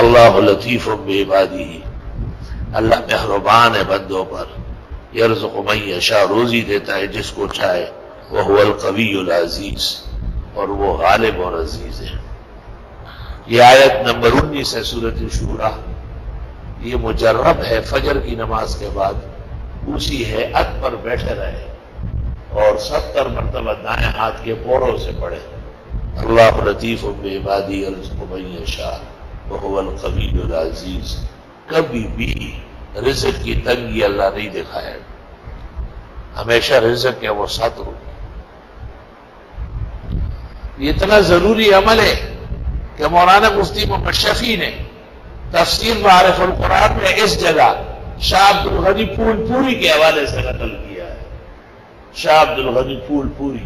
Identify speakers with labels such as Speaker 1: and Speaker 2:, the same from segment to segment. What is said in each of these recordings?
Speaker 1: اللہ لطیف بعبادہ، اللہ مہربان ہے بندوں پر، یرزق من یشاء، روزی دیتا ہے جس کو چاہے، وہو القوی العزیز، اور وہ غالب اور عزیز ہے۔ یہ آیت نمبر 19 ہے سورۃ شورى۔ یہ مجرب ہے فجر کی نماز کے بعد اسی ہیئت پر بیٹھے رہے اور 70 مرتبہ دائیں ہاتھ کے پوروں سے پڑھے، اللہ لطیف بعبادہ یرزق من یشاء وہو القوی العزیز۔ کبھی بھی رزق کی تنگی اللہ نہیں دکھائے، ہمیشہ رزق ہے وہ 7 روپے۔ یہ اتنا ضروری عمل ہے کہ مولانا مفتی محمد شفیع نے تفسیر معارف القرآن میں اس جگہ شاہ عبد الغنی پھول پوری کے حوالے سے نقل کیا ہے۔ شاہ عبد الغنی پھول پوری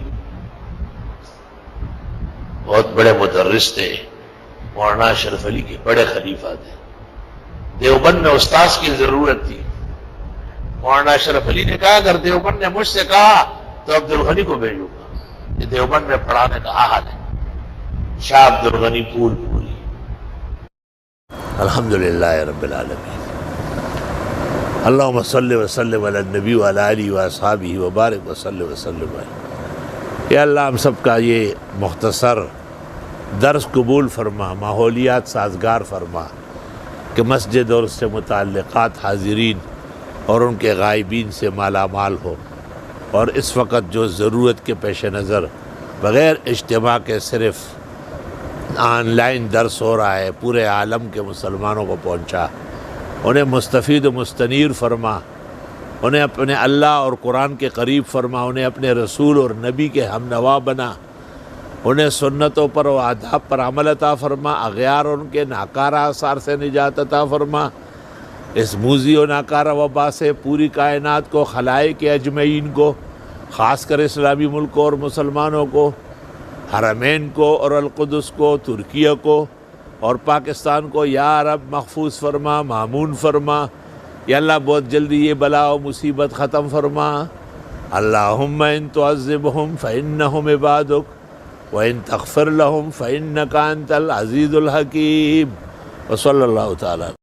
Speaker 1: بہت بڑے مدرس تھے، مولانا اشرف علی کے بڑے خلیفہ تھے۔ دیوبند میں استاذ کی ضرورت تھی، مولانا اشرف علی نے کہا اگر دیوبند نے مجھ سے کہا تو عبد الغنی کو بھیجوں گا، یہ دیوبند میں پڑھانے کا حال ہے۔ شاہ عبد الغنی پھول پوری۔ الحمدللہ رب العالمین، اللہم صلی وسلم علی النبی وعلی آلہ واصحابہ وبارک وسلم وسلم۔ یا اللہ ہم سب کا یہ مختصر درس قبول فرما، ماحولیات سازگار فرما کہ مسجد اور اس سے متعلقات حاضرین اور ان کے غائبین سے مالا مال ہو، اور اس وقت جو ضرورت کے پیش نظر بغیر اجتماع کے صرف آن لائن درس ہو رہا ہے، پورے عالم کے مسلمانوں کو پہنچا، انہیں مستفید و مستنیر فرما، انہیں اپنے اللہ اور قرآن کے قریب فرما، انہیں اپنے رسول اور نبی کے ہم نوا بنا، انہیں سنتوں پر و آداب پر عمل عطا فرما، اغیار اور ان کے ناکارہ آثار سے نجات عطا فرما، اس موذی و ناکارہ وبا سے پوری کائنات کو، خلائق اجمعین کو، خاص کر اسلامی ملکوں اور مسلمانوں کو، حرمین کو اور القدس کو، ترکیہ کو اور پاکستان کو یا رب محفوظ فرما، مامون فرما۔ یا اللہ بہت جلدی یہ بلا و مصیبت ختم فرما۔ اللہم ان تعذبہم فإنہم عبادک وإن تغفر لهم فإنك أنت العزيز الحكيم وصلى الله تعالى